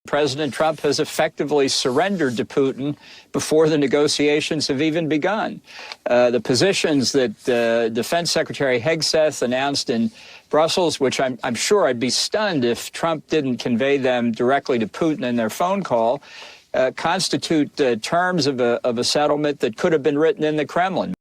President Trump has effectively surrendered to Putin before the negotiations have even begun. The positions that Defense Secretary Hegseth announced in Brussels, which I'm sure I'd be stunned if Trump didn't convey them directly to Putin in their phone call, constitute terms of a settlement that could have been written in the Kremlin.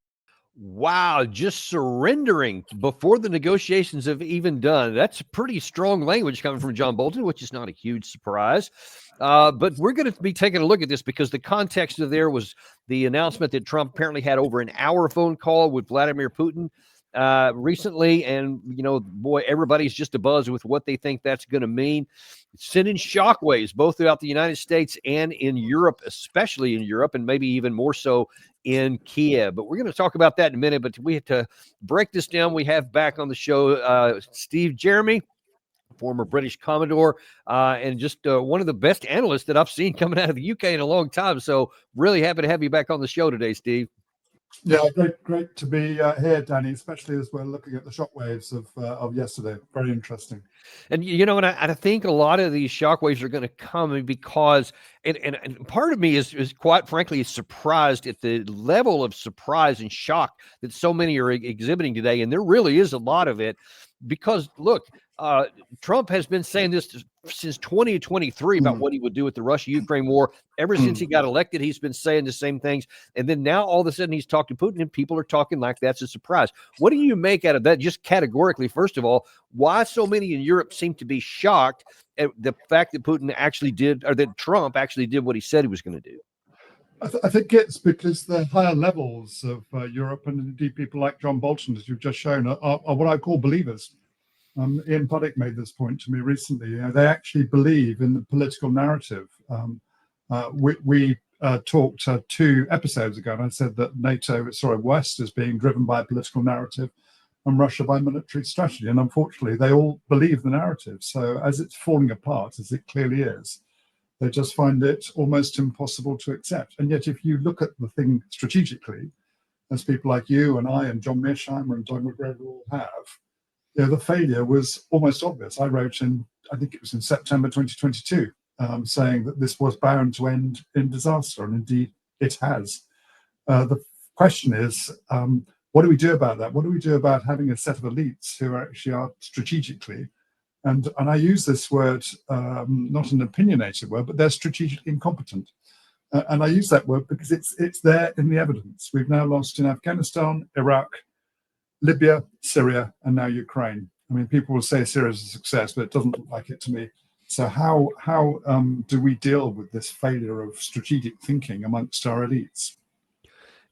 Wow, just surrendering before the negotiations have even done. That's pretty strong language coming from John Bolton, which is not a huge surprise. But we're going to be taking a look at this because the context of there was the announcement that Trump apparently had over an hour phone call with Vladimir Putin recently. And, you know, boy, everybody's just abuzz with what they think that's going to mean. It's sending shockwaves both throughout the United States and in Europe, especially in Europe, and maybe even more so in Kiev. But we're going to talk about that in a minute. But we have to break this down. We have back on the show Steve Jeremy, former British Commodore, and just one of the best analysts that I've seen coming out of the UK in a long time. So really happy to have you back on the show today, Steve. Yeah, great to be here, Danny, especially as we're looking at the shockwaves of yesterday. Very interesting. And, you know, and I think a lot of these shockwaves are going to come because, and part of me is quite frankly surprised at the level of surprise and shock that so many are exhibiting today. And there really is a lot of it because, look, Trump has been saying this since 2023 about what he would do with the Russia-Ukraine war. Ever since he got elected, he's been saying the same things. And then now all of a sudden he's talking to Putin and people are talking like that's a surprise. What do you make out of that? Just categorically, first of all, why so many in Europe seem to be shocked at the fact that Putin actually did, or that Trump actually did what he said he was going to do? I think it's because the higher levels of Europe, and indeed people like John Bolton, as you've just shown, are what I call believers. Ian Puddick made this point to me recently. You know, they actually believe in the political narrative. We talked 2 episodes ago, and I said that West is being driven by a political narrative and Russia by military strategy. And unfortunately, they all believe the narrative. So as it's falling apart, as it clearly is, they just find it almost impossible to accept. And yet, if you look at the thing strategically, as people like you and I and John Mearsheimer and Don McGregor all have, you know, the failure was almost obvious. I wrote I think it was in September 2022, saying that this was bound to end in disaster, and indeed it has. The question is, what do we do about that? What do we do about having a set of elites who actually are strategically, and I use this word, not an opinionated word, but they're strategically incompetent. And I use that word because it's there in the evidence. We've now lost in Afghanistan, Iraq, Libya, Syria, and now Ukraine. I mean, people will say Syria is a success, but it doesn't look like it to me. So how do we deal with this failure of strategic thinking amongst our elites?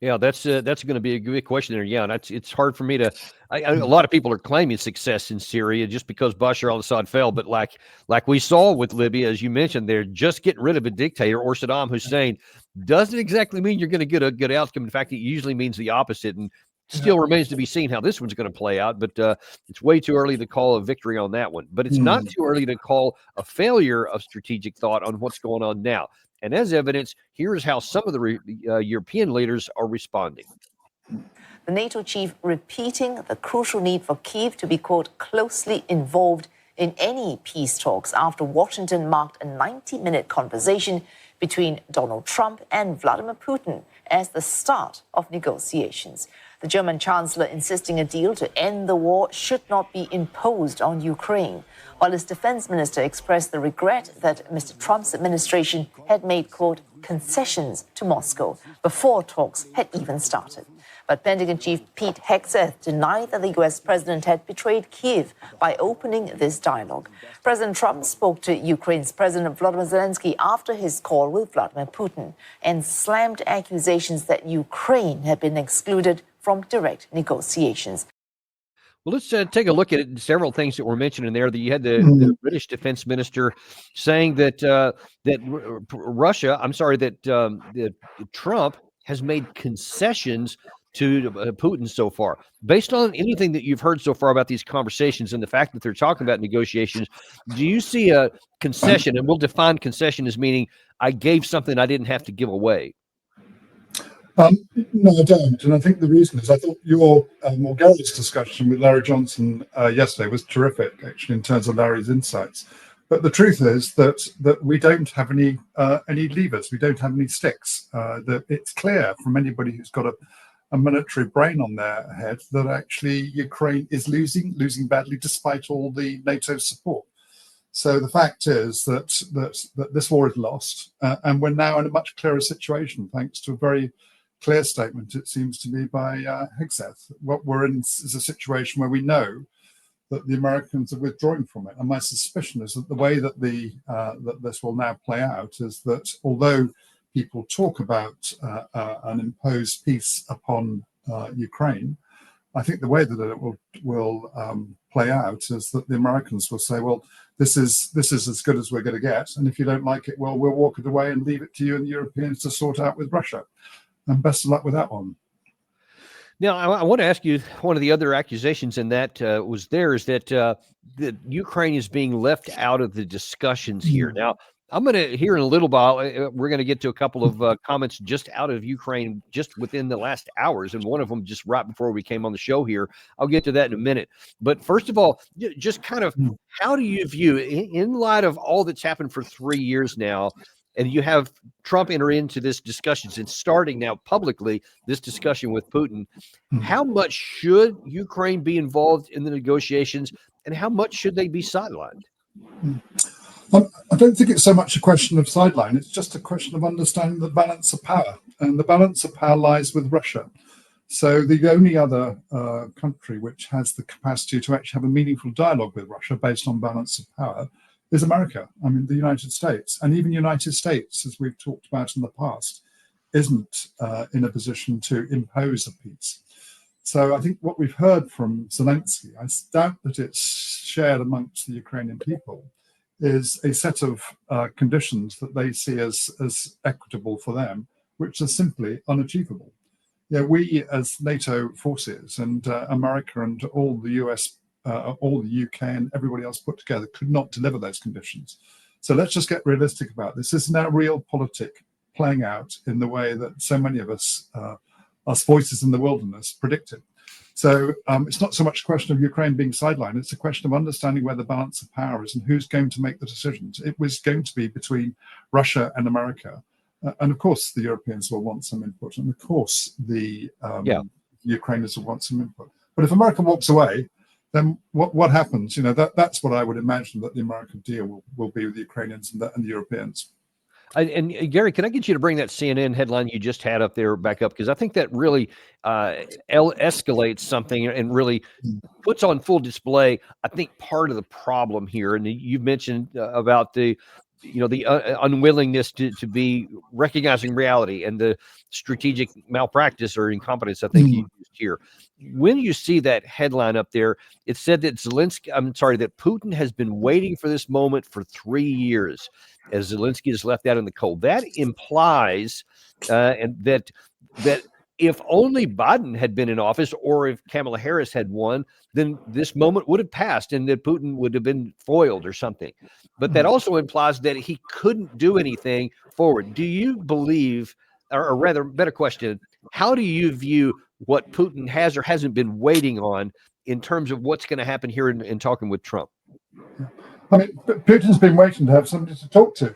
Yeah, that's going to be a good question there. Yeah, and it's hard for me to. A lot of people are claiming success in Syria just because Bashar al-Assad fell, but like we saw with Libya, as you mentioned, they're just getting rid of a dictator, or Saddam Hussein doesn't exactly mean you're going to get a good outcome. In fact, it usually means the opposite, and still remains to be seen how this one's going to play out. But it's way too early to call a victory on that one. But it's not too early to call a failure of strategic thought on what's going on now. And as evidence, here's how some of the European leaders are responding. The NATO chief repeating the crucial need for Kyiv to be, quote, closely involved in any peace talks after Washington marked a 90-minute conversation between Donald Trump and Vladimir Putin as the start of negotiations. The German chancellor insisting a deal to end the war should not be imposed on Ukraine, while his defense minister expressed the regret that Mr. Trump's administration had made, quote, concessions to Moscow before talks had even started. But Pentagon Chief Pete Hegseth denied that the U.S. president had betrayed Kyiv by opening this dialogue. President Trump spoke to Ukraine's President Volodymyr Zelensky after his call with Vladimir Putin and slammed accusations that Ukraine had been excluded from direct negotiations. Well, let's take a look at several things that were mentioned in there. That you had the British defense minister saying that that Trump has made concessions to Putin so far. Based on anything that you've heard so far about these conversations and the fact that they're talking about negotiations, do you see a concession? And we'll define concession as meaning I gave something I didn't have to give away. No, I don't. And I think the reason is I thought your Gary's discussion with Larry Johnson yesterday was terrific, actually, in terms of Larry's insights. But the truth is that we don't have any levers. We don't have any sticks. That it's clear from anybody who's got a military brain on their head that actually Ukraine is losing badly despite all the NATO support. So the fact is that this war is lost, and we're now in a much clearer situation thanks to a very clear statement, it seems to me, by Hegseth. What we're in is a situation where we know that the Americans are withdrawing from it. And my suspicion is that the way that that this will now play out is that although people talk about an imposed peace upon Ukraine, I think the way that it will play out is that the Americans will say, well, this is as good as we're going to get. And if you don't like it, well, we'll walk it away and leave it to you and the Europeans to sort out with Russia. And best of luck with that one. Now, I want to ask you, one of the other accusations in that is that Ukraine is being left out of the discussions here. Now, I'm going to, here in a little while, we're going to get to a couple of comments just out of Ukraine just within the last hours, and one of them just right before we came on the show here. I'll get to that in a minute. But first of all, just kind of, how do you view, in light of all that's happened for 3 years now, and you have Trump enter into this discussions and starting now publicly this discussion with Putin, how much should Ukraine be involved in the negotiations, and how much should they be sidelined? I don't think it's so much a question of sideline. It's just a question of understanding the balance of power. And the balance of power lies with Russia. So the only other country which has the capacity to actually have a meaningful dialogue with Russia based on balance of power is America. I mean, the United States. And even the United States, as we've talked about in the past, isn't in a position to impose a peace. So I think what we've heard from Zelensky, I doubt that it's shared amongst the Ukrainian people, is a set of conditions that they see as equitable for them, which are simply unachievable. Yeah, we as NATO forces and America and all the US, all the UK and everybody else put together could not deliver those conditions. So let's just get realistic about this. This is now real politic playing out in the way that so many of us voices in the wilderness predicted. So it's not so much a question of Ukraine being sidelined, it's a question of understanding where the balance of power is and who's going to make the decisions. It was going to be between Russia and America. And of course, the Europeans will want some input. And of course, the Ukrainians will want some input. But if America walks away, then what happens? You know, that's what I would imagine that the American deal will be with the Ukrainians and the Europeans. And Gary, can I get you to bring that CNN headline you just had up there back up? Because I think that really escalates something and really puts on full display, I think, part of the problem here. And you've mentioned about the unwillingness to be recognizing reality and the strategic malpractice or incompetence, I think you used here. When you see that headline up there, it said that that Putin has been waiting for this moment for 3 years, as Zelensky is left out in the cold. That implies and that if only Biden had been in office, or if Kamala Harris had won, then this moment would have passed and that Putin would have been foiled or something. But that also implies that he couldn't do anything forward. Do you believe, or rather, better question, how do you view what Putin has or hasn't been waiting on in terms of what's going to happen here in talking with Trump? I mean, Putin's been waiting to have somebody to talk to.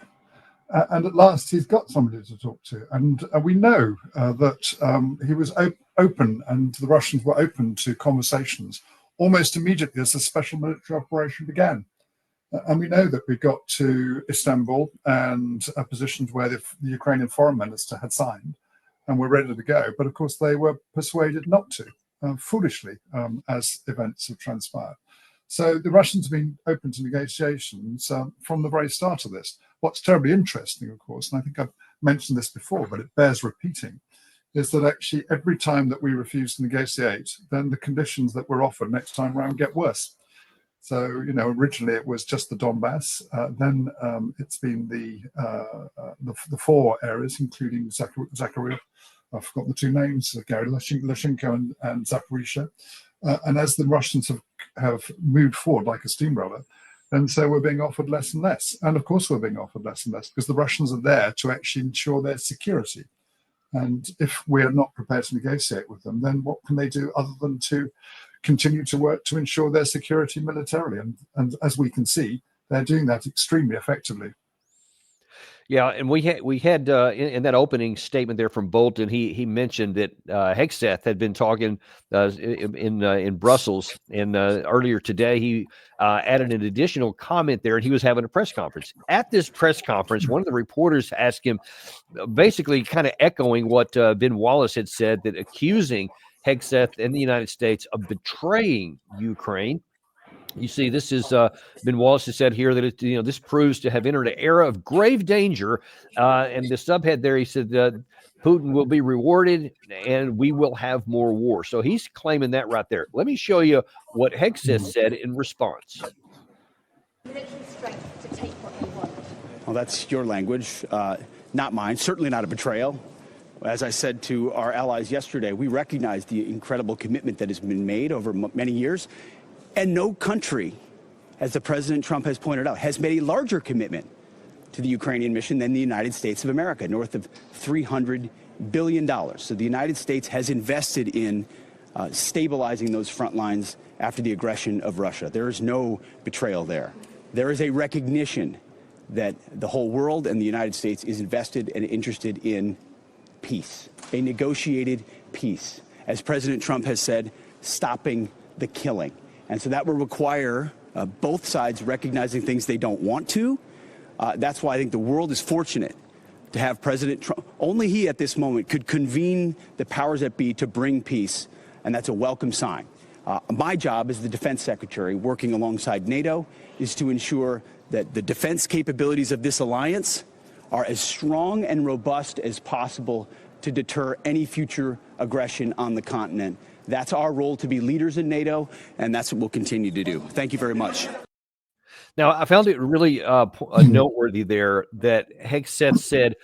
And at last, he's got somebody to talk to. And we know that he was open, and the Russians were open to conversations almost immediately as the special military operation began. And we know that we got to Istanbul and positions where the Ukrainian foreign minister had signed and were ready to go. But of course, they were persuaded not to, foolishly, as events have transpired. So the Russians have been open to negotiations from the very start of this. What's terribly interesting, of course, and I think I've mentioned this before, but it bears repeating, is that actually every time that we refuse to negotiate, then the conditions that we're offered next time round get worse. So, you know, originally it was just the Donbass. Then it's been the four areas, including Zaporizhzhia. I've forgotten the two names, Gary, Lyshenko and Zaporizhzhia. And as the Russians have moved forward like a steamroller, and so we're being offered less and less. And of course, we're being offered less and less because the Russians are there to actually ensure their security. And if we're not prepared to negotiate with them, then what can they do other than to continue to work to ensure their security militarily? And as we can see, they're doing that extremely effectively. Yeah, and we had in that opening statement there from Bolton, he mentioned that Hegseth had been talking in Brussels, and earlier today he added an additional comment there, and he was having a press conference. At this press conference, one of the reporters asked him, basically kind of echoing what Ben Wallace had said, that accusing Hegseth and the United States of betraying Ukraine. You see, this is Ben Wallace has said here that this proves to have entered an era of grave danger. And the subhead there, he said, Putin will be rewarded and we will have more war. So he's claiming that right there. Let me show you what Hegseth said in response. Military strength to take what they want. Well, that's your language, not mine. Certainly not a betrayal. As I said to our allies yesterday, we recognize the incredible commitment that has been made over many years. And no country, as the President Trump has pointed out, has made a larger commitment to the Ukrainian mission than the United States of America, north of $300 billion. So the United States has invested in stabilizing those front lines after the aggression of Russia. There is no betrayal there. There is a recognition that the whole world and the United States is invested and interested in peace, a negotiated peace. As President Trump has said, stopping the killing. And so that will require both sides recognizing things they don't want to. That's why I think the world is fortunate to have President Trump. Only he at this moment could convene the powers that be to bring peace, and that's a welcome sign. My job as the defense secretary, working alongside NATO, is to ensure that the defense capabilities of this alliance are as strong and robust as possible to deter any future aggression on the continent. That's our role, to be leaders in NATO, and that's what we'll continue to do. Thank you very much. Now, I found it really noteworthy there that Hegseth said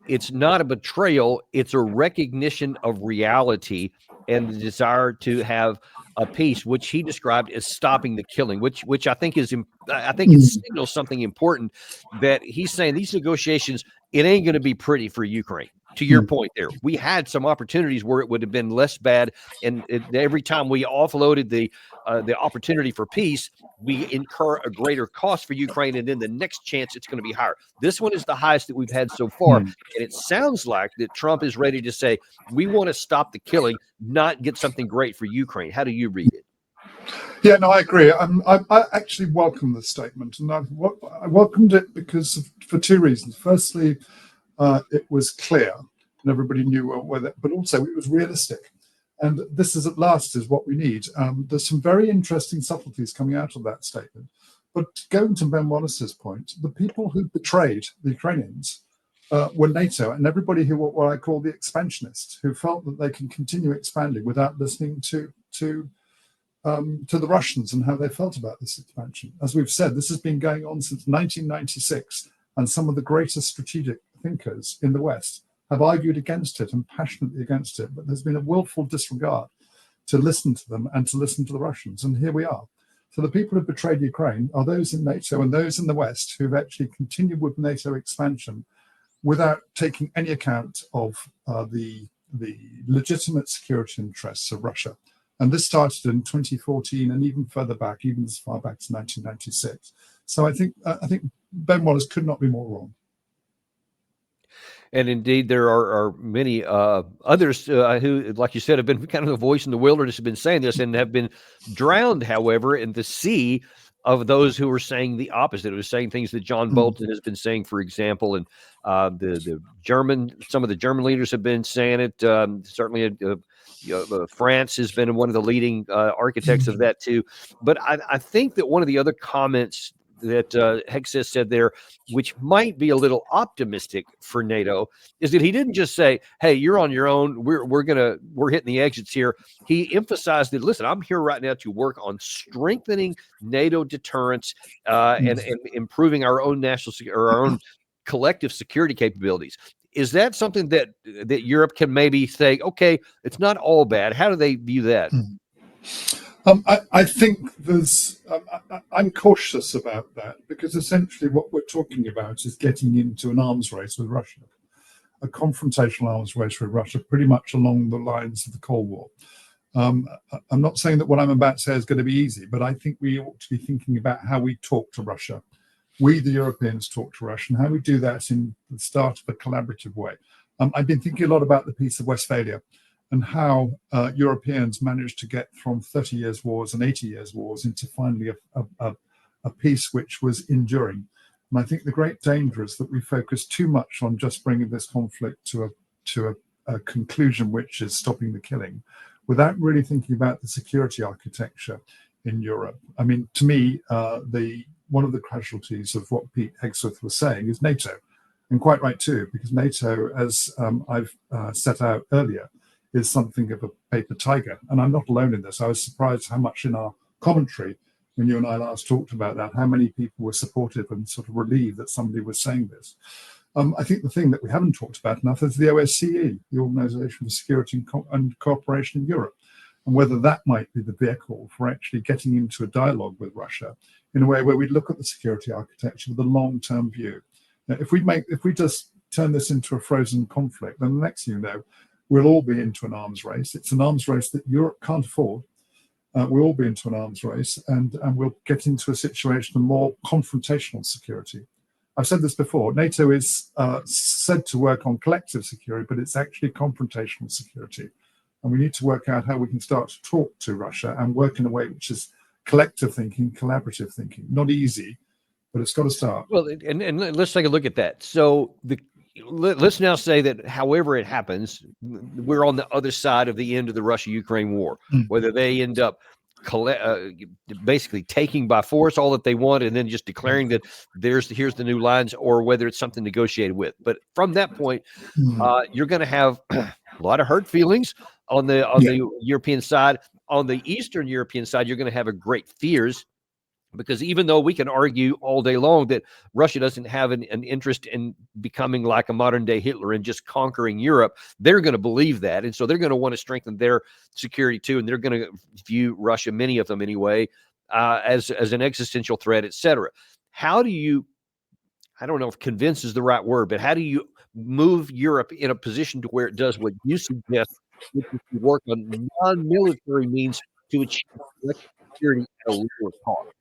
it's not a betrayal, it's a recognition of reality and the desire to have a peace, which he described as stopping the killing, which I think it signals something important, that he's saying these negotiations, it ain't going to be pretty for Ukraine. To your point there, we had some opportunities where it would have been less bad, and every time we offloaded the opportunity for peace, we incur a greater cost for Ukraine, and then the next chance it's going to be higher. This one is the highest that we've had so far, and it sounds like that Trump is ready to say, we want to stop the killing, not get something great for Ukraine. How do you read it? Yeah, no, I agree. I actually welcome this statement, and I welcomed it for two reasons. Firstly, it was clear and everybody knew whether, but also it was realistic. And this is at last is what we need. There's some very interesting subtleties coming out of that statement. But going to Ben Wallace's point, the people who betrayed the Ukrainians were NATO and everybody who were what I call the expansionists, who felt that they can continue expanding without listening to the Russians and how they felt about this expansion. As we've said, this has been going on since 1996, and some of the greatest strategic thinkers in the West have argued against it and passionately against it, but there's been a willful disregard to listen to them and to listen to the Russians, and here we are. So the people who betrayed Ukraine are those in NATO and those in the West who've actually continued with NATO expansion without taking any account of the legitimate security interests of Russia. And this started in 2014 and even further back, even as far back as 1996. So I think Ben Wallace could not be more wrong. And indeed, there are many others who, like you said, have been kind of the voice in the wilderness, have been saying this and have been drowned, however, in the sea of those who are saying the opposite. It was saying things that John Bolton has been saying, for example, and some of the German leaders have been saying it. Certainly, France has been one of the leading architects of that too. But I think that one of the other comments that Hegseth said there, which might be a little optimistic for NATO, is that he didn't just say, "Hey, you're on your own. We're hitting the exits here." He emphasized that, listen, I'm here right now to work on strengthening NATO deterrence and improving our own our own collective security capabilities. Is that something that Europe can maybe say, okay, it's not all bad? How do they view that? I think I'm cautious about that, because essentially what we're talking about is getting into an arms race with Russia, a confrontational arms race with Russia, pretty much along the lines of the Cold War. I'm not saying that what I'm about to say is going to be easy, but I think we ought to be thinking about how we talk to Russia we, the Europeans, talk to Russia, and how we do that in the start of a collaborative way. I've been thinking a lot about the Peace of Westphalia and how Europeans managed to get from 30 years wars and 80 years wars into finally a peace which was enduring. And I think the great danger is that we focus too much on just bringing this conflict to a conclusion, which is stopping the killing, without really thinking about the security architecture in Europe. I mean, to me, one of the casualties of what Pete Hegseth was saying is NATO, and quite right too, because NATO, as I've set out earlier, is something of a paper tiger. And I'm not alone in this. I was surprised how much in our commentary, when you and I last talked about that, how many people were supportive and sort of relieved that somebody was saying this. I think the thing that we haven't talked about enough is the OSCE, the Organization for Security and Cooperation in Europe, and whether that might be the vehicle for actually getting into a dialogue with Russia in a way where we look at the security architecture with a long-term view. Now, if we just turn this into a frozen conflict, then the next thing you know, we'll all be into an arms race. It's an arms race that Europe can't afford. We'll all be into an arms race, and we'll get into a situation of more confrontational security. I've said this before, NATO is said to work on collective security, but it's actually confrontational security. And we need to work out how we can start to talk to Russia and work in a way which is collective thinking, collaborative thinking. Not easy, but it's got to start. Well, and let's take a look at that. So let's now say that however it happens, we're on the other side of the end of the Russia-Ukraine war, whether they end up basically taking by force all that they want and then just declaring that here's the new lines, or whether it's something negotiated with. But from that point, you're going to have a lot of hurt feelings on the European side. On the Eastern European side, you're going to have a great fears, because even though we can argue all day long that Russia doesn't have an interest in becoming like a modern day Hitler and just conquering Europe, they're going to believe that. And so they're going to want to strengthen their security too. And they're going to view Russia, many of them anyway, as an existential threat, et cetera. How do you, I don't know if convince is the right word, but how do you move Europe in a position to where it does what you suggest, which is to work on non-military means to achieve security at a lower cost?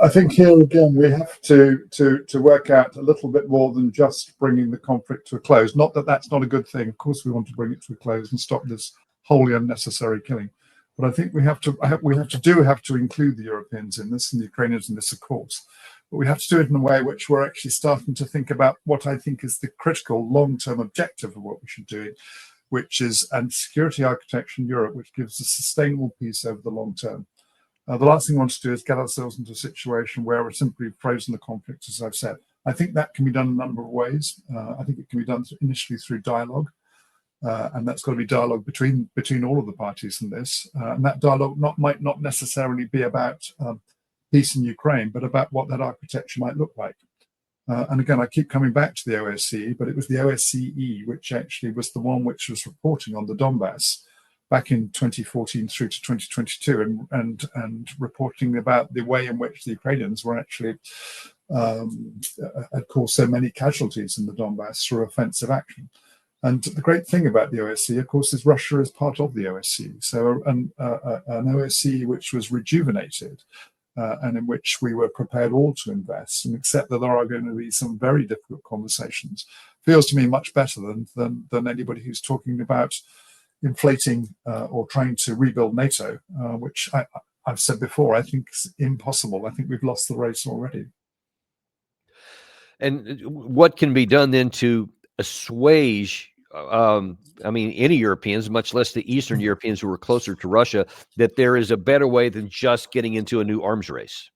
I think here again we have to work out a little bit more than just bringing the conflict to a close. Not that that's not a good thing. Of course, we want to bring it to a close and stop this wholly unnecessary killing. But I think we have to include the Europeans in this and the Ukrainians in this, of course. But we have to do it in a way which we're actually starting to think about what I think is the critical long-term objective of what we should do, which is a security architecture in Europe which gives a sustainable peace over the long term. The last thing we want to do is get ourselves into a situation where we're simply frozen the conflict, as I've said. I think that can be done in a number of ways. I think it can be done initially through dialogue, and that's got to be dialogue between all of the parties in this. And that dialogue might not necessarily be about peace in Ukraine, but about what that architecture might look like. And again, I keep coming back to the OSCE, but it was the OSCE which actually was the one which was reporting on the Donbass back in 2014 through to 2022, and reporting about the way in which the Ukrainians were actually had caused so many casualties in the Donbass through offensive action. And the great thing about the OSCE, of course, is Russia is part of the OSCE. So an OSCE which was rejuvenated and in which we were prepared all to invest and accept that there are going to be some very difficult conversations, feels to me much better than anybody who's talking about inflating or trying to rebuild NATO, which I've said before, I think is impossible. I think we've lost the race already. And what can be done then to assuage, any Europeans, much less the Eastern Europeans who are closer to Russia, that there is a better way than just getting into a new arms race?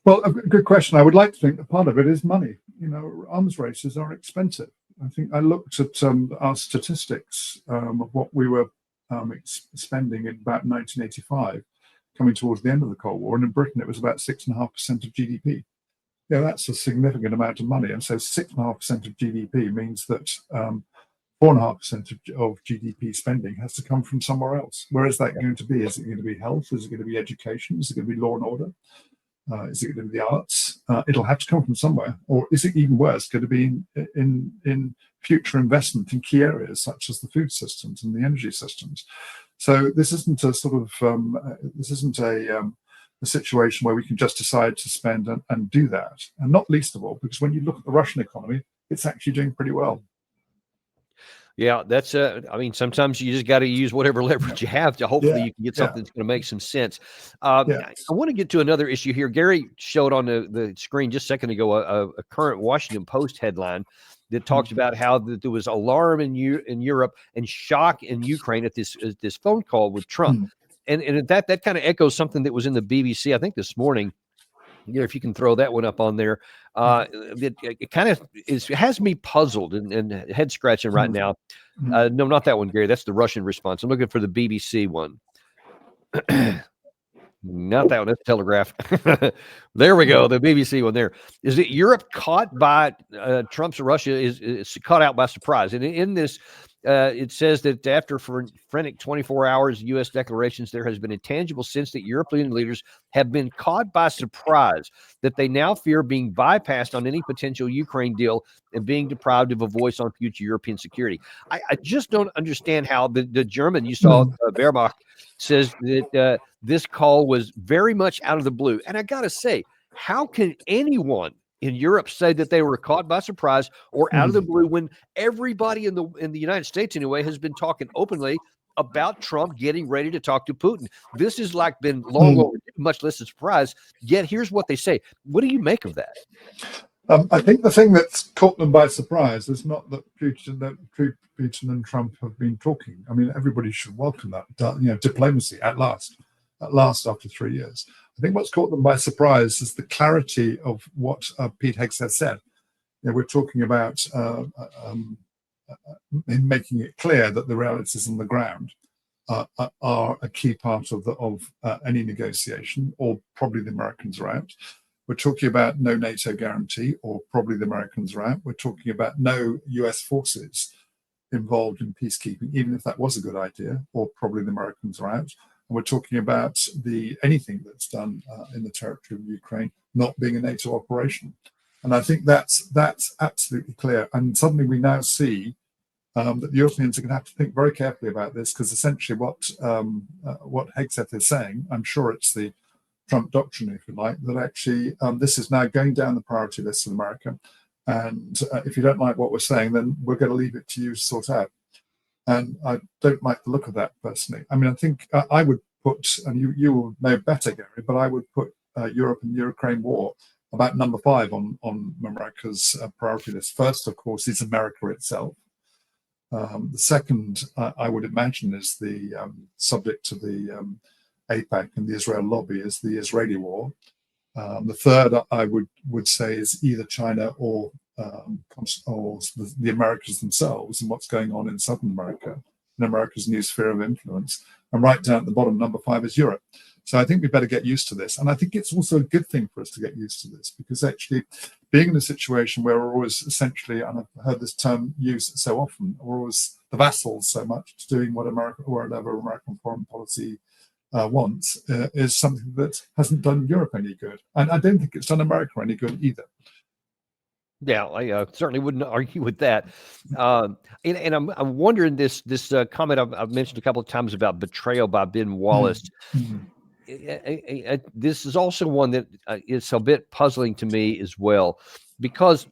Well, a good question. I would like to think that part of it is money. Arms races are expensive. I think I looked at our statistics of what we were spending in about 1985, coming towards the end of the Cold War, and in Britain it was about 6.5% of GDP. That's a significant amount of money, and so 6.5% of GDP means that 4.5% of GDP spending has to come from somewhere else. Where is that going to be? Is it going to be health? Is it going to be education? Is it going to be law and order? Is it going to be the arts? It'll have to come from somewhere. Or is it even worse, going to be in future investment in key areas such as the food systems and the energy systems? So this isn't a sort of a situation where we can just decide to spend and do that. And not least of all, because when you look at the Russian economy, it's actually doing pretty well. Yeah, that's I mean, sometimes you just got to use whatever leverage you have to hopefully you can get something that's going to make some sense. I want to get to another issue here. Gary showed on the screen just a second ago a current Washington Post headline that talks about how there was alarm in Europe and shock in Ukraine at this phone call with Trump. And that kind of echoes something that was in the BBC, I think, this morning. Yeah, if you can throw that one up on there, it kind of has me puzzled and head scratching right now. No, not that one, Gary. That's the Russian response. I'm looking for the BBC one. Not that one. That's Telegraph. There we go. The BBC one. There is it. Europe caught by Trump's Russia is caught out by surprise. And in this, it says that after frantic 24 hours U.S. declarations, there has been a tangible sense that European leaders have been caught by surprise, that they now fear being bypassed on any potential Ukraine deal and being deprived of a voice on future European security. I just don't understand how the German, you saw Baerbock, says that this call was very much out of the blue. And I got to say, how can anyone in Europe say that they were caught by surprise or out of the blue when everybody in the United States anyway has been talking openly about Trump getting ready to talk to Putin? This has like been long overdue, much less a surprise. Yet here's what they say. What do you make of that? I think the thing that's caught them by surprise is not that Putin and Trump have been talking. I mean, everybody should welcome that, diplomacy at last after 3 years. I think what's caught them by surprise is the clarity of what Pete Hegseth said. We're talking about him making it clear that the realities on the ground are a key part of any negotiation, or probably the Americans are out. We're talking about no NATO guarantee, or probably the Americans are out. We're talking about no US forces involved in peacekeeping, even if that was a good idea, or probably the Americans are out. And we're talking about anything that's done in the territory of Ukraine not being a NATO operation. And I think that's absolutely clear. And suddenly we now see that the Europeans are going to have to think very carefully about this, because essentially what Hegseth is saying, I'm sure it's the Trump doctrine, if you like, that actually this is now going down the priority list in America. And if you don't like what we're saying, then we're going to leave it to you to sort out. And I don't like the look of that personally. I mean, I think I would put, and you will know better, Gary, but I would put Europe and the Ukraine war about number 5 on America's priority list. First, of course, is America itself. The second, I would imagine, is the subject to the AIPAC and the Israel lobby, is the Israeli war. The third, I would say, is either China or the Americas themselves and what's going on in Southern America, in America's new sphere of influence. And right down at the bottom, number 5 is Europe. So I think we better get used to this. And I think it's also a good thing for us to get used to this, because actually being in a situation where we're always essentially, and I've heard this term used so often, we're always the vassals so much to doing what America or whatever American foreign policy wants, is something that hasn't done Europe any good. And I don't think it's done America any good either. Yeah, I certainly wouldn't argue with that. And I'm wondering this comment I've mentioned a couple of times about betrayal by Ben Wallace. This is also one that is a bit puzzling to me as well, because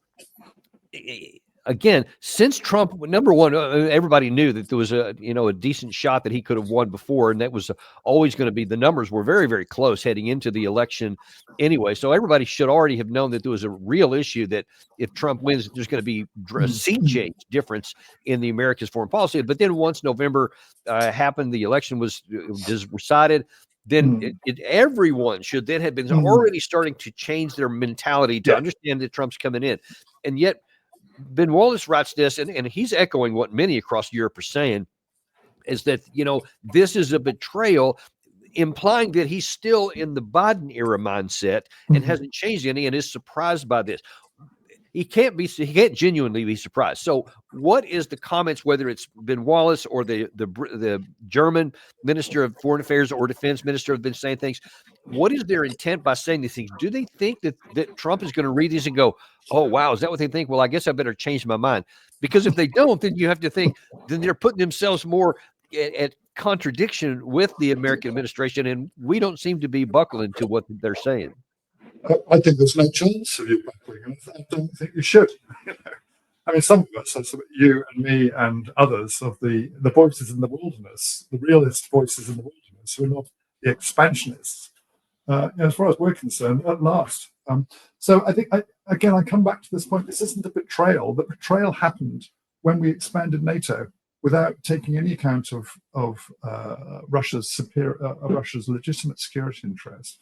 again, since Trump, number one, everybody knew that there was a decent shot that he could have won before, and that was always going to be, the numbers were very, very close heading into the election anyway. So everybody should already have known that there was a real issue, that if Trump wins, there's going to be a sea change difference in the America's foreign policy. But then once November happened, the election was decided. Then everyone should then have been already starting to change their mentality to understand that Trump's coming in. And yet Ben Wallace writes this, and he's echoing what many across Europe are saying, is that, this is a betrayal, implying that he's still in the Biden era mindset and hasn't changed any, and is surprised by this. He can't genuinely be surprised. So what is the comments, whether it's Ben Wallace or the German Minister of Foreign Affairs or Defense Minister have been saying things? What is their intent by saying these things? Do they think that Trump is going to read these and go, oh, wow, is that what they think? Well, I guess I better change my mind. Because if they don't, then you have to think, then they're putting themselves more at contradiction with the American administration, and we don't seem to be buckling to what they're saying. I think there's no chance of you battling, and I don't think you should. I mean, some of us, you and me and others, of the voices in the wilderness, the realist voices in the wilderness, who are not the expansionists, as far as we're concerned, at last. So I think, I come back to this point. This isn't a betrayal. The betrayal happened when we expanded NATO without taking any account of Russia's legitimate security interest.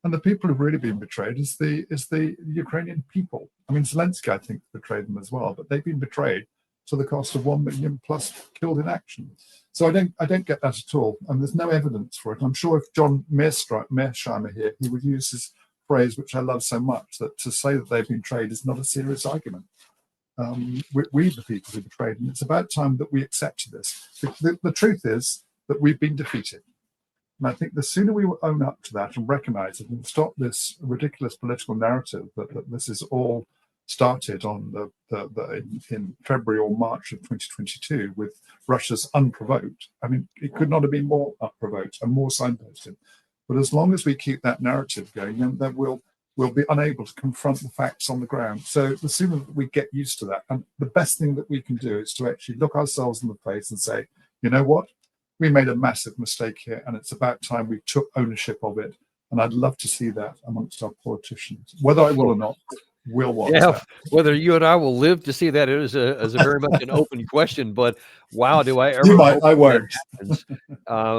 And the people who've really been betrayed is the Ukrainian people. I mean, Zelensky, I think, betrayed them as well, but they've been betrayed to the cost of 1 million plus killed in action. So I don't get that at all, and there's no evidence for it. I'm sure if John Mearsheimer here, he would use his phrase, which I love so much, that to say that they've been betrayed is not a serious argument. We the people who betrayed, and it's about time that we accepted this. The truth is that we've been defeated. And I think the sooner we own up to that and recognize it and stop this ridiculous political narrative that this is all started on in February or March of 2022 with Russia's unprovoked. I mean, it could not have been more unprovoked and more signposted. But as long as we keep that narrative going, then we'll be unable to confront the facts on the ground. So the sooner that we get used to that, and the best thing that we can do is to actually look ourselves in the face and say, you know what? We made a massive mistake here, and it's about time we took ownership of it. And I'd love to see that amongst our politicians. Whether I will or not, we'll watch that. Whether you and I will live to see that is a very much an open question. But wow, do I ever? You might, I won't.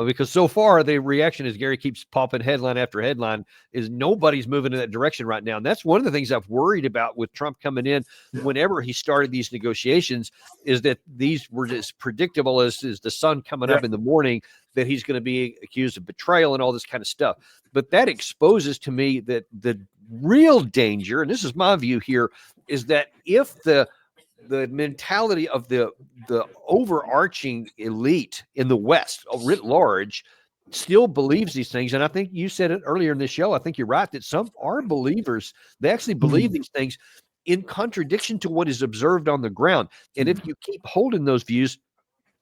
Because so far the reaction, as Gary keeps popping headline after headline, is nobody's moving in that direction right now. And that's one of the things I've worried about with Trump coming in. Whenever he started these negotiations, is that these were as predictable as the sun coming up in the morning, that he's going to be accused of betrayal and all this kind of stuff. But that exposes to me that the real danger, and this is my view here, is that if the mentality of the overarching elite in the West writ large still believes these things, and I think you said it earlier in the show, I think you're right, that some are believers. They actually believe these things in contradiction to what is observed on the ground. And if you keep holding those views,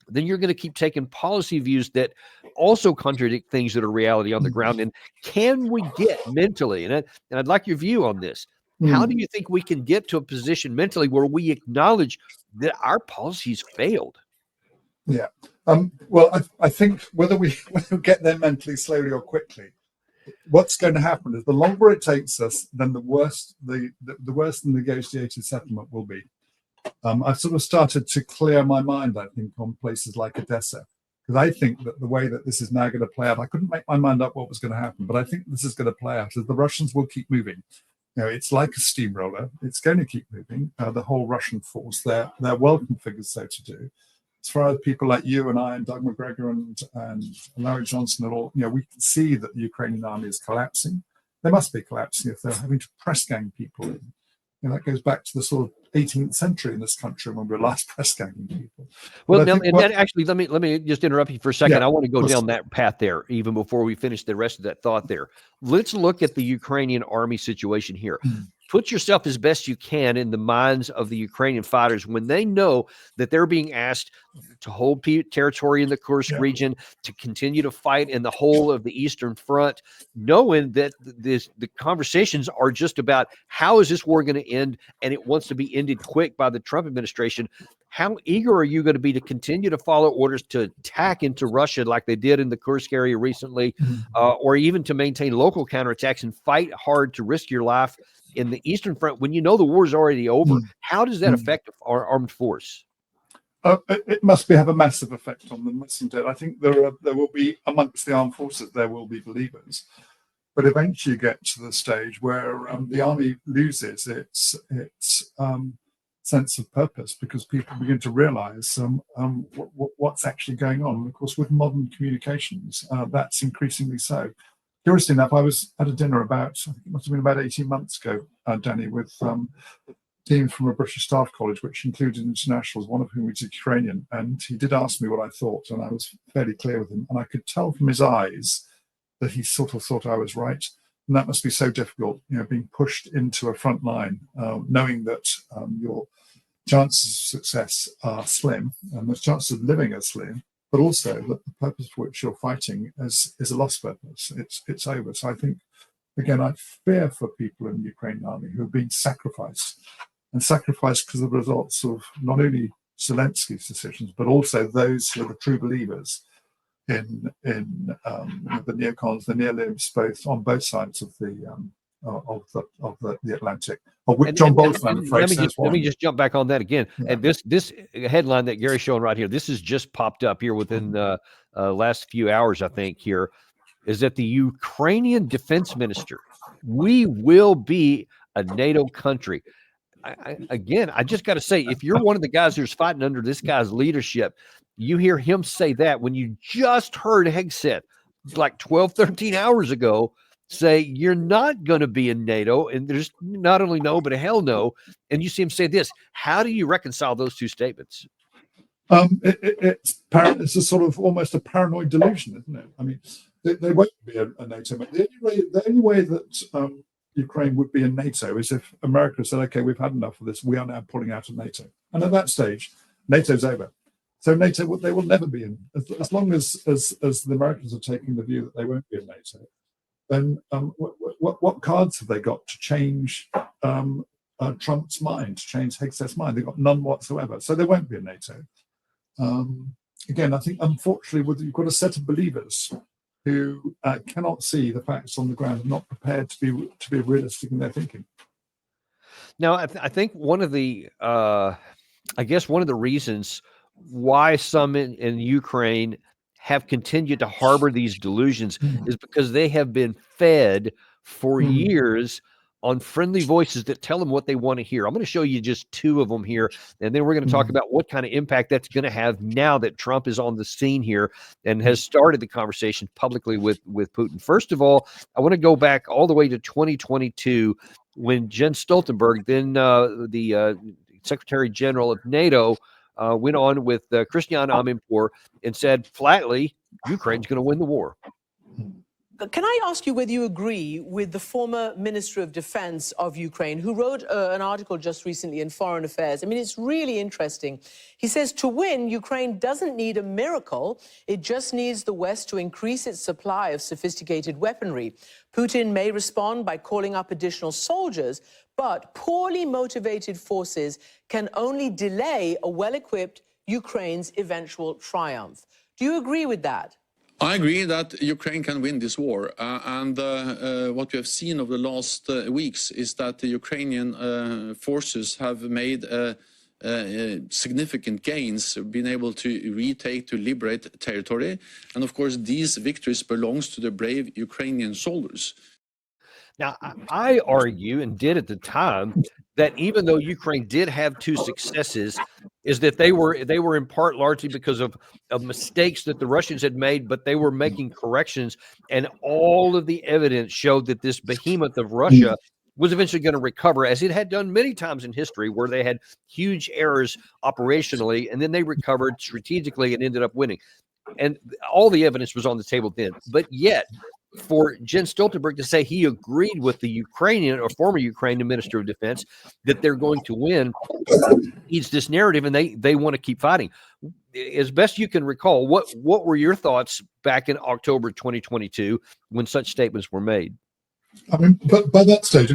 then you're going to keep taking policy views that also contradict things that are reality on the ground. And can we get mentally, and I'd like your view on this, how do you think we can get to a position mentally where we acknowledge that our policies failed? Yeah. Well, I think whether we get there mentally, slowly or quickly, what's going to happen is the longer it takes us, then the worse the negotiated settlement will be. I've sort of started to clear my mind, I think, on places like Odessa, because I think that the way that this is now going to play out, I couldn't make my mind up what was going to happen, but I think this is going to play out as the Russians will keep moving. You know, it's like a steamroller. It's going to keep moving. The whole Russian force, they're well configured so to do. As far as people like you and I and Doug McGregor and Larry Johnson and all, you know, we can see that the Ukrainian army is collapsing. They must be collapsing if they're having to press gang people in. You know, that goes back to the sort of 18th century in this country when we were last press ganging people. Well, now, actually, let me just interrupt you for a second. Yeah, I want to go down that path there, even before we finish the rest of that thought there. Let's look at the Ukrainian army situation here. Put yourself as best you can in the minds of the Ukrainian fighters when they know that they're being asked to hold territory in the Kursk region, to continue to fight in the whole of the Eastern Front, knowing that the conversations are just about how is this war going to end, and it wants to be ended quick by the Trump administration. How eager are you going to be to continue to follow orders to attack into Russia like they did in the Kursk area recently, or even to maintain local counterattacks and fight hard to risk your life in the Eastern Front when you know the war is already over? How does that affect our armed force? It must have a massive effect on them, mustn't it? I think there will be, amongst the armed forces, there will be believers. But eventually you get to the stage where the army loses its sense of purpose, because people begin to realize what's actually going on. And of course, with modern communications, that's increasingly so. Curiously enough, I was at a dinner I think it must have been about 18 months ago, Danny, with teams from a British staff college, which included internationals, one of whom was Ukrainian. And he did ask me what I thought, and I was fairly clear with him. And I could tell from his eyes that he sort of thought I was right. And that must be so difficult, you know, being pushed into a front line, knowing that your chances of success are slim, and the chances of living are slim. but also that the purpose for which you're fighting is a lost purpose. It's over. So I think, again, I fear for people in the Ukrainian army who have been sacrificed because of the results of not only Zelensky's decisions, but also those who are the true believers in the neocons, the neolibs, on both sides of the Atlantic, of which John Bolton, I'm afraid, says one. Let me just jump back on that again. Yeah. And this headline that Gary's showing right here, this has just popped up here within the last few hours, I think, here, is that the Ukrainian defense minister, we will be a NATO country. I just got to say, if you're one of the guys who's fighting under this guy's leadership, you hear him say that when you just heard Hegseth like 12, 13 hours ago say you're not going to be in NATO, and there's not only no, but a hell no, and you see him say this. How do you reconcile those two statements? It's a sort of almost a paranoid delusion, isn't it? I mean, they won't be a NATO. The only way that Ukraine would be in NATO is if America said, okay, we've had enough of this, we are now pulling out of NATO. And at that stage, NATO's over. So NATO, they will never be in, as long as the Americans are taking the view that they won't be in NATO, then what cards have they got to change Trump's mind, to change Hegseth's mind? They've got none whatsoever. So they won't be in NATO. Again, I think, unfortunately, you've got a set of believers who cannot see the facts on the ground, not prepared to be realistic in their thinking. Now, I think one of the, one of the reasons why some in Ukraine have continued to harbor these delusions is because they have been fed for years on friendly voices that tell them what they want to hear. I'm going to show you just two of them here, and then we're going to talk about what kind of impact that's going to have now that Trump is on the scene here and has started the conversation publicly with Putin. First of all, I want to go back all the way to 2022 when Jens Stoltenberg, then the Secretary General of NATO, went on with Christian Amanpour and said flatly, Ukraine's going to win the war. Can I ask you whether you agree with the former Minister of Defense of Ukraine, who wrote an article just recently in Foreign Affairs? I mean, it's really interesting. He says, to win, Ukraine doesn't need a miracle. It just needs the West to increase its supply of sophisticated weaponry. Putin may respond by calling up additional soldiers, but poorly motivated forces can only delay a well-equipped Ukraine's eventual triumph. Do you agree with that? I agree that Ukraine can win this war. And what we have seen over the last weeks is that the Ukrainian forces have made significant gains, been able to retake, to liberate territory. And of course, these victories belongs to the brave Ukrainian soldiers. Now, I argue, and did at the time, that even though Ukraine did have two successes, is that they were in part largely because of mistakes that the Russians had made, but they were making corrections, and all of the evidence showed that this behemoth of Russia was eventually going to recover, as it had done many times in history, where they had huge errors operationally, and then they recovered strategically and ended up winning. And all the evidence was on the table then. But yet, for Jens Stoltenberg to say he agreed with the Ukrainian or former Ukrainian Minister of Defense that they're going to win needs this narrative, and they want to keep fighting. As best you can recall, what were your thoughts back in October 2022 when such statements were made? I mean, but by that stage,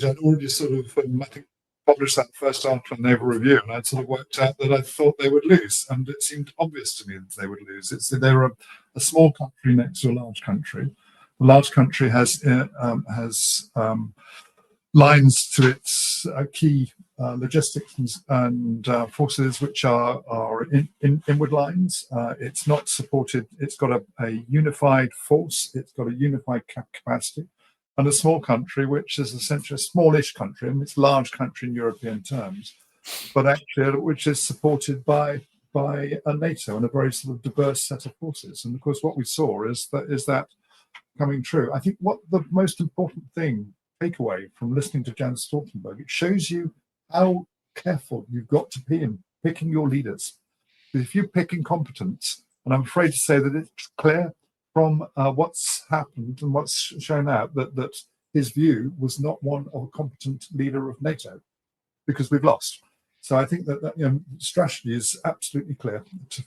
I'd already sort of, I think, published that first article in Naval Review, and I'd sort of worked out that I thought they would lose, and it seemed obvious to me that they would lose. They were a small country next to a large country. The large country has lines to its key logistics and forces, which are inward lines. It's not supported. It's got a unified force. It's got a unified capacity. And a small country, which is essentially a smallish country, and it's a large country in European terms, but actually which is supported by a NATO and a very sort of diverse set of forces. And of course, what we saw is that coming true. I think what the most important takeaway from listening to Jens Stoltenberg, it shows you how careful you've got to be in picking your leaders. Because if you pick incompetence, and I'm afraid to say that it's clear from what's happened and what's shown out that his view was not one of a competent leader of NATO, because we've lost. So I think that strategy is absolutely clear. To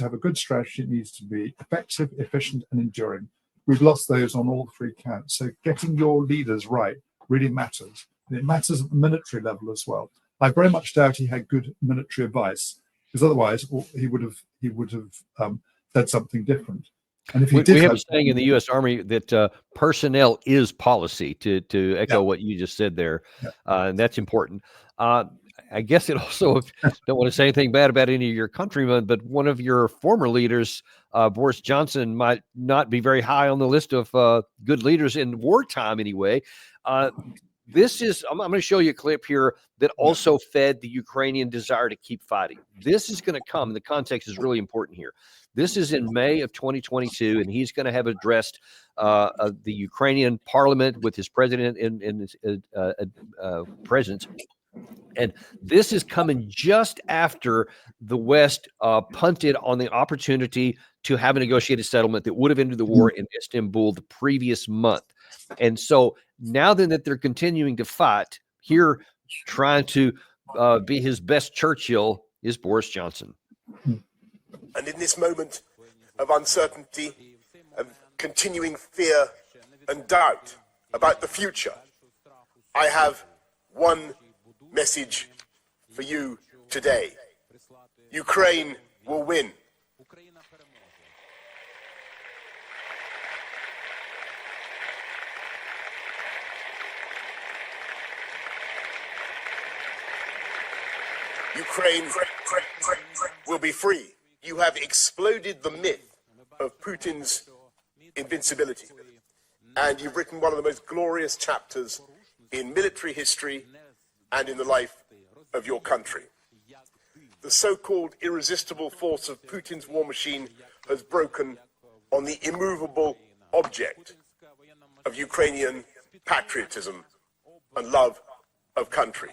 have a good strategy, it needs to be effective, efficient, and enduring. We've lost those on all three counts. So getting your leaders right really matters. And it matters at the military level as well. I very much doubt he had good military advice, because otherwise he would have said something different. And if he did, we have a saying in the U.S. Army that personnel is policy. To echo what you just said there, and that's important. I guess it also, don't want to say anything bad about any of your countrymen, but one of your former leaders, Boris Johnson, might not be very high on the list of good leaders in wartime anyway. This is, I'm going to show you a clip here that also fed the Ukrainian desire to keep fighting. This is going to come, and the context is really important here. This is in May of 2022, and he's going to have addressed the Ukrainian parliament with his president and his presence. And this is coming just after the West punted on the opportunity to have a negotiated settlement that would have ended the war in Istanbul the previous month. And so now then that they're continuing to fight, here trying to be his best Churchill is Boris Johnson. And in this moment of uncertainty and continuing fear and doubt about the future, I have one message for you today. Ukraine will win. Ukraine will be free. You have exploded the myth of Putin's invincibility, and you've written one of the most glorious chapters in military history and in the life of your country. The so-called irresistible force of Putin's war machine has broken on the immovable object of Ukrainian patriotism and love of country.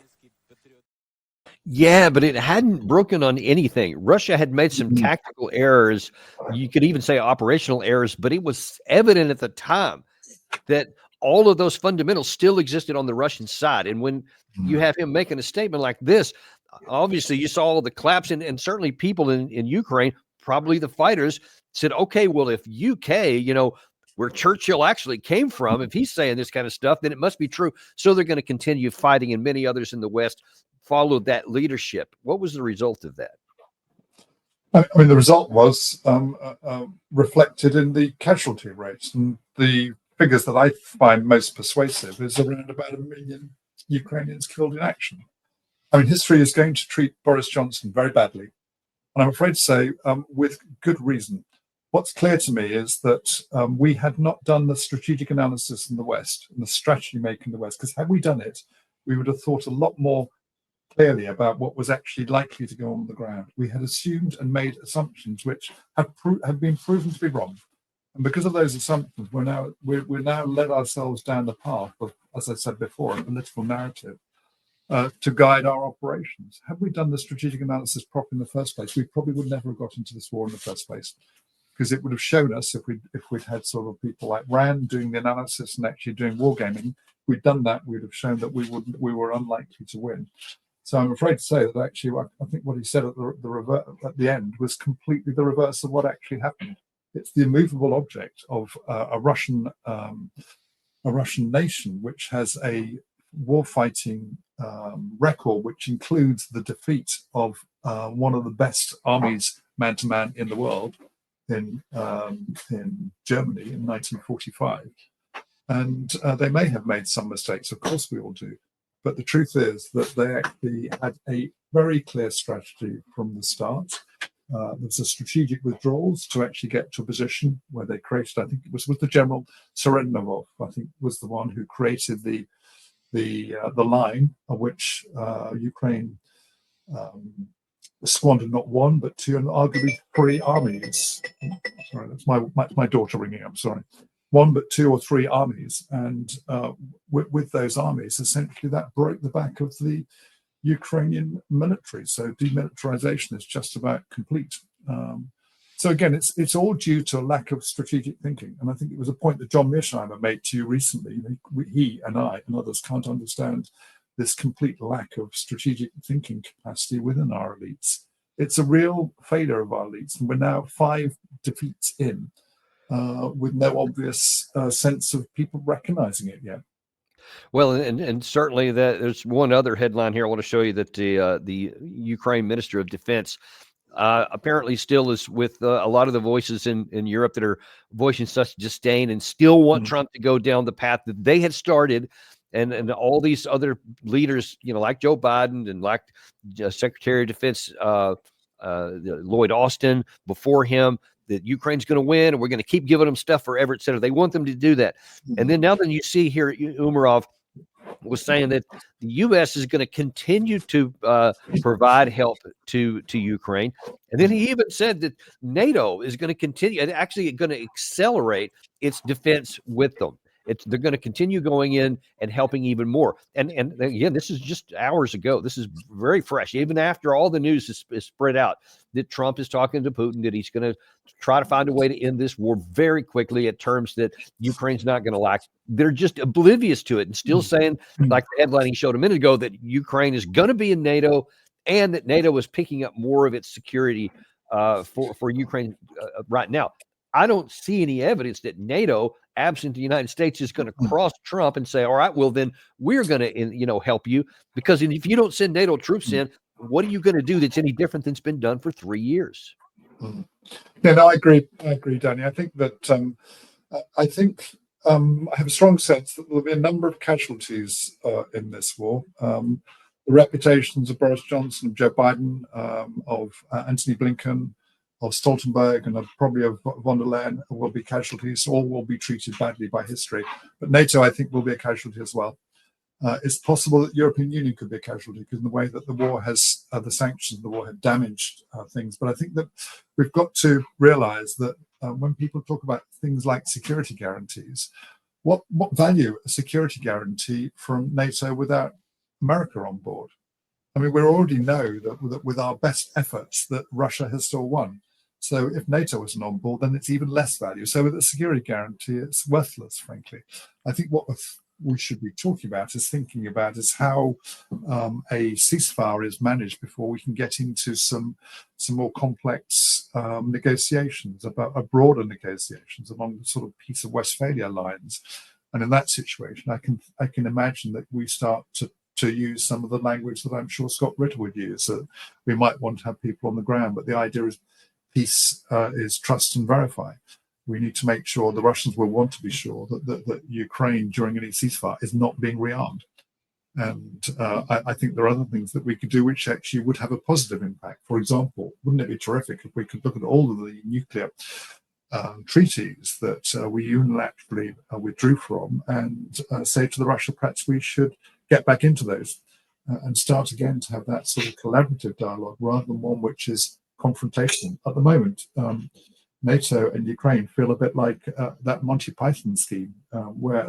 Yeah, but it hadn't broken on anything. Russia had made some tactical errors. You could even say operational errors, but it was evident at the time that all of those fundamentals still existed on the Russian side. And when you have him making a statement like this, obviously you saw all the collapse, and certainly people in Ukraine, probably the fighters, said, okay, well, if UK, where Churchill actually came from, if he's saying this kind of stuff, then it must be true. So they're going to continue fighting, and many others in the West followed that leadership. What was the result of that? I mean, the result was reflected in the casualty rates, and the figures that I find most persuasive is around about 1 million Ukrainians killed in action. I mean, history is going to treat Boris Johnson very badly, and I'm afraid to say with good reason. What's clear to me is that we had not done the strategic analysis in the West and the strategy making in the West, because had we done it, we would have thought a lot more clearly about what was actually likely to go on the ground. We had assumed and made assumptions which have been proven to be wrong. And because of those assumptions, we're now led ourselves down the path of, as I said before, a political narrative to guide our operations. Had we done the strategic analysis properly in the first place, we probably would never have got into this war in the first place, because it would have shown us, if we'd had sort of people like Rand doing the analysis and actually doing wargaming, if we'd done that, we'd have shown that we were unlikely to win. So I'm afraid to say that actually, I think what he said at the end was completely the reverse of what actually happened. It's the immovable object of a Russian nation which has a warfighting record, which includes the defeat of one of the best armies man-to-man in the world in Germany in 1945. And they may have made some mistakes, of course we all do. But the truth is that they actually had a very clear strategy from the start. There was a strategic withdrawals to actually get to a position where they created, I think it was the General Serenovov, I think was the one who created the line on which Ukraine squandered not one, but two, and arguably three armies. Sorry, that's my daughter ringing up, sorry. One, but two or three armies. And with those armies, essentially that broke the back of the Ukrainian military. So demilitarization is just about complete. So again, it's all due to a lack of strategic thinking. And I think it was a point that John Mearsheimer made to you recently. He and I and others can't understand this complete lack of strategic thinking capacity within our elites. It's a real failure of our elites, and we're now 5 defeats in with no obvious sense of people recognizing it yet. Well, and certainly there's one other headline here I want to show you, that the Ukraine Minister of Defense apparently still is with a lot of the voices in Europe that are voicing such disdain and still want Trump to go down the path that they had started. And all these other leaders, like Joe Biden and like Secretary of Defense Lloyd Austin before him, that Ukraine's going to win and we're going to keep giving them stuff forever, et cetera. They want them to do that. And then now you see here, Umarov was saying that the U.S. is going to continue to provide help to Ukraine. And then he even said that NATO is going to continue, and actually going to accelerate its defense with them. They're going to continue going in and helping even more. And again, this is just hours ago. This is very fresh. Even after all the news is spread out that Trump is talking to Putin, that he's going to try to find a way to end this war very quickly at terms that Ukraine's not going to like. They're just oblivious to it and still saying, like the headline he showed a minute ago, that Ukraine is going to be in NATO and that NATO is picking up more of its security for Ukraine right now. I don't see any evidence that NATO, absent the United States, is going to cross Trump and say, all right, well, then we're going to, help you. Because if you don't send NATO troops in, what are you going to do that's any different than's been done for 3 years? Yeah, no, I agree, Danny. I think that I have a strong sense that there'll be a number of casualties in this war. The reputations of Boris Johnson, of Joe Biden, of Antony Blinken, of Stoltenberg, and probably of von der Leyen will be casualties. All will be treated badly by history. But NATO, I think, will be a casualty as well. It's possible that the European Union could be a casualty because in the way that the war has, the sanctions of the war have damaged things. But I think that we've got to realize that when people talk about things like security guarantees, what value a security guarantee from NATO without America on board? I mean, we already know that with our best efforts that Russia has still won. So if NATO isn't on board, then it's even less value. So with a security guarantee, it's worthless, frankly. I think what we should be talking about is how a ceasefire is managed before we can get into some more complex negotiations, about broader negotiations along the sort of Peace of Westphalia lines. And in that situation, I can imagine that we start to use some of the language that I'm sure Scott Ritter would use. So we might want to have people on the ground, but the idea is peace is trust and verify. We need to make sure, the Russians will want to be sure that Ukraine during any ceasefire is not being rearmed. And I think there are other things that we could do which actually would have a positive impact. For example, wouldn't it be terrific if we could look at all of the nuclear treaties that we unilaterally withdrew from and say to the Russia, perhaps we should get back into those and start again to have that sort of collaborative dialogue rather than one which is confrontational. At the moment, NATO and Ukraine feel a bit like that Monty Python scheme, where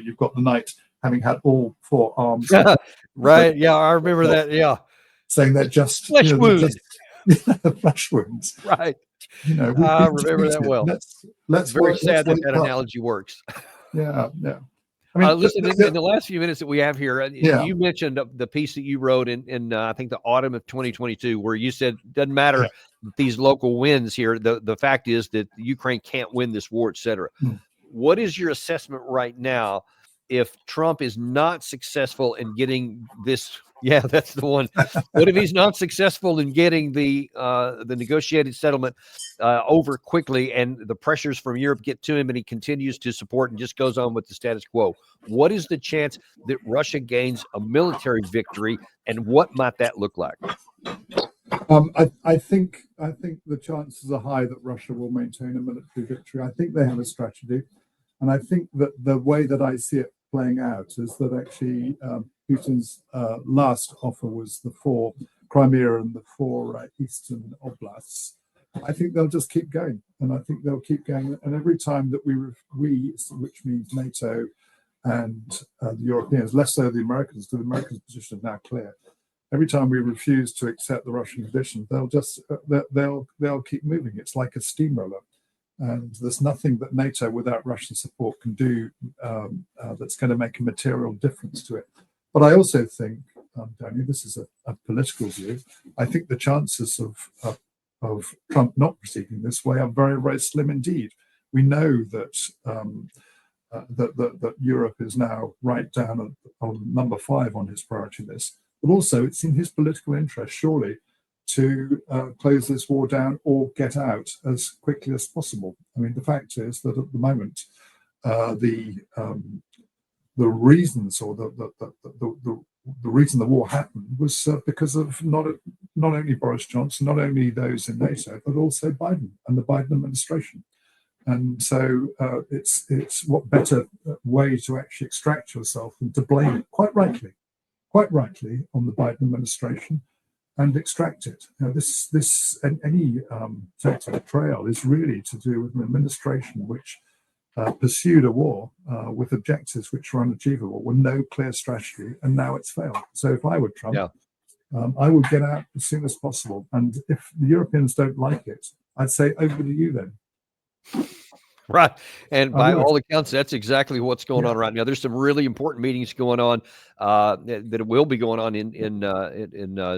you've got the knight having had all 4 arms. Right, yeah, I remember that, yeah. Saying they're just flesh wounds. Flesh wounds. Right. I remember that well. Let's very work, sad let's that analogy works. Yeah. I mean, listen, in the last few minutes that we have here, you mentioned the piece that you wrote in I think the autumn of 2022, where you said it doesn't matter these local wins here. The fact is that Ukraine can't win this war, et cetera. What is your assessment right now if Trump is not successful in getting this? Yeah, that's the one. What if he's not successful in getting the negotiated settlement over quickly, and the pressures from Europe get to him, and he continues to support and just goes on with the status quo? What is the chance that Russia gains a military victory, and what might that look like? I think the chances are high that Russia will maintain a military victory. I think they have a strategy, and I think that the way that I see it playing out is that actually Putin's last offer was the 4 Crimea and the 4 eastern oblasts. I think they'll just keep going, and I think they'll keep going. And every time that we, which means NATO and the Europeans, less so the Americans, because the Americans' position is now clear. Every time we refuse to accept the Russian conditions, they'll just they'll keep moving. It's like a steamroller. And there's nothing that NATO, without Russian support, can do that's going to make a material difference to it. But I also think, Danny, this is a political view. I think the chances of Trump not proceeding this way are very, very slim indeed. We know that that Europe is now right down on number 5 on his priority list. But also, it's in his political interest, surely, to close this war down or get out as quickly as possible. I mean, the fact is that at the moment, the reasons or the reason the war happened was because of not only Boris Johnson, not only those in NATO, but also Biden and the Biden administration. And so it's what better way to actually extract yourself than to blame it quite rightly on the Biden administration and extract it. Any tactic betrayal is really to do with an administration which pursued a war with objectives which were unachievable, with no clear strategy, and now it's failed. So if I were Trump, I would get out as soon as possible. And if the Europeans don't like it, I'd say over to you then. Right. And by all accounts, that's exactly what's going on right now. There's some really important meetings going on that will be going on in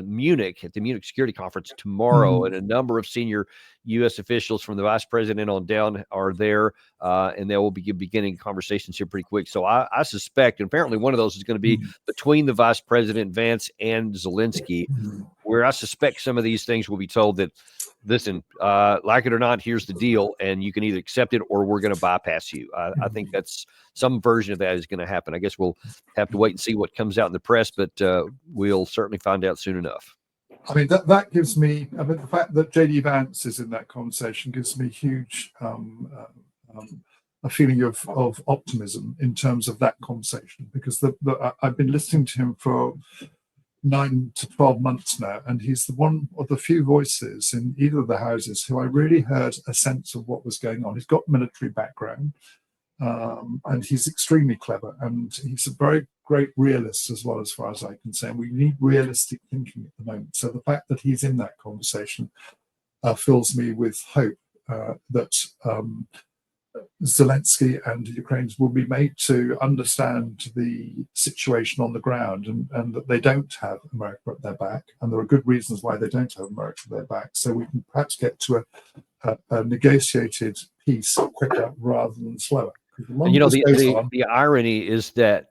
Munich at the Munich Security Conference tomorrow. And a number of senior U.S. officials from the vice president on down are there. And they will be beginning conversations here pretty quick. So I suspect, and apparently one of those is going to be between the vice president Vance and Zelensky, where I suspect some of these things will be told that, listen, like it or not, here's the deal, and you can either accept it or we're going to bypass you. I think that's some version of that is going to happen. I guess we'll have to wait and see what comes out in the press, but we'll certainly find out soon enough. I mean, that gives me, I mean, the fact that J.D. Vance is in that conversation gives me huge a feeling of optimism in terms of that conversation, because I've been listening to him for 9 to 12 months now, and he's the one of the few voices in either of the houses who I really heard a sense of what was going on. He's got military background, and he's extremely clever, and he's a very great realist as well, as far as I can say. And we need realistic thinking at the moment. So the fact that he's in that conversation fills me with hope that Zelensky and Ukrainians will be made to understand the situation on the ground, and that they don't have America at their back. And there are good reasons why they don't have America at their back. So we can perhaps get to a negotiated peace quicker rather than slower. And, you know, the irony is that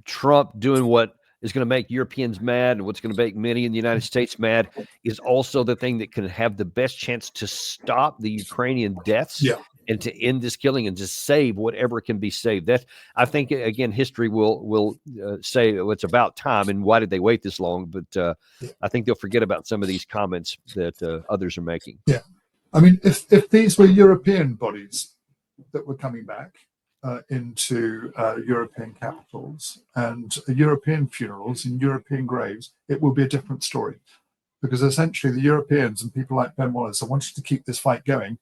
Trump doing what is going to make Europeans mad and what's going to make many in the United States mad is also the thing that can have the best chance to stop the Ukrainian deaths and to end this killing and to save whatever can be saved. That, I think, again, history will say it's about time and why did they wait this long? But I think they'll forget about some of these comments that others are making. Yeah. I mean, if these were European bodies that were coming back into European capitals and European funerals in European graves, it will be a different story. Because essentially the Europeans and people like Ben Wallace are wanting to keep this fight going,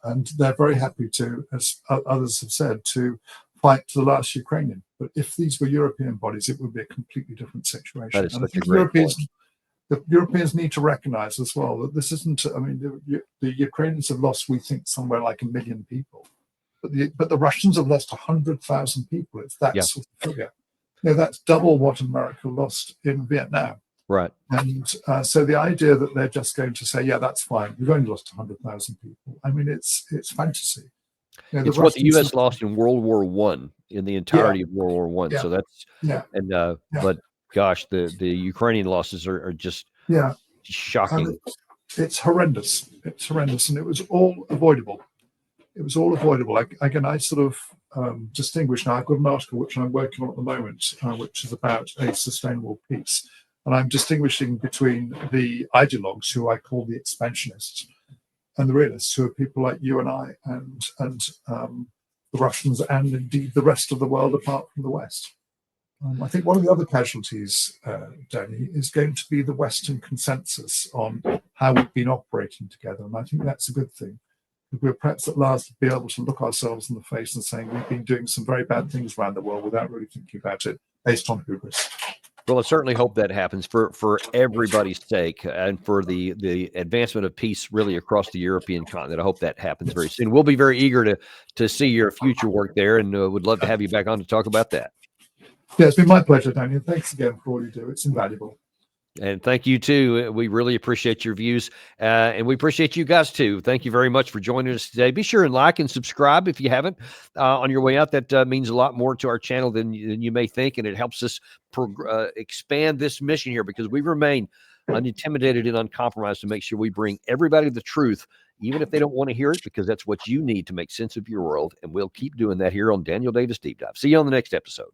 and they're very happy to, as others have said, to fight to the last Ukrainian. But if these were European bodies, it would be a completely different situation. That is and I such a think great point. the Europeans need to recognize as well that this isn't, I mean, the Ukrainians have lost, we think, somewhere like 1 million people. But the Russians have lost 100,000 people. It's that sort of figure. You know, that's double what America lost in Vietnam. Right. And so the idea that they're just going to say, yeah, that's fine, we've only lost 100,000 people. I mean, it's fantasy. You know, it's what the U.S. lost in World War I, in the entirety of World War I. So that's, but gosh, the Ukrainian losses are just shocking. It's horrendous. It's horrendous. And it was all avoidable. It was all avoidable. I sort of distinguish now. I've got an article which I'm working on at the moment, which is about a sustainable peace. And I'm distinguishing between the ideologues, who I call the expansionists, and the realists, who are people like you and I, and the Russians, and indeed the rest of the world apart from the West. I think one of the other casualties, Danny, is going to be the Western consensus on how we've been operating together. And I think that's a good thing. We'll perhaps at last be able to look ourselves in the face and saying we've been doing some very bad things around the world without really thinking about it, based on hubris. Well, I certainly hope that happens for everybody's sake and for the advancement of peace really across the European continent. I hope that happens very soon. We'll be very eager to see your future work there, and would love to have you back on to talk about that. Yeah, it's been my pleasure, Daniel. Thanks again for all you do. It's invaluable. And thank you, too. We really appreciate your views, and we appreciate you guys, too. Thank you very much for joining us today. Be sure and like and subscribe if you haven't on your way out. That means a lot more to our channel than you may think, and it helps us expand this mission here, because we remain unintimidated and uncompromised to make sure we bring everybody the truth, even if they don't want to hear it, because that's what you need to make sense of your world. And we'll keep doing that here on Daniel Davis Deep Dive. See you on the next episode.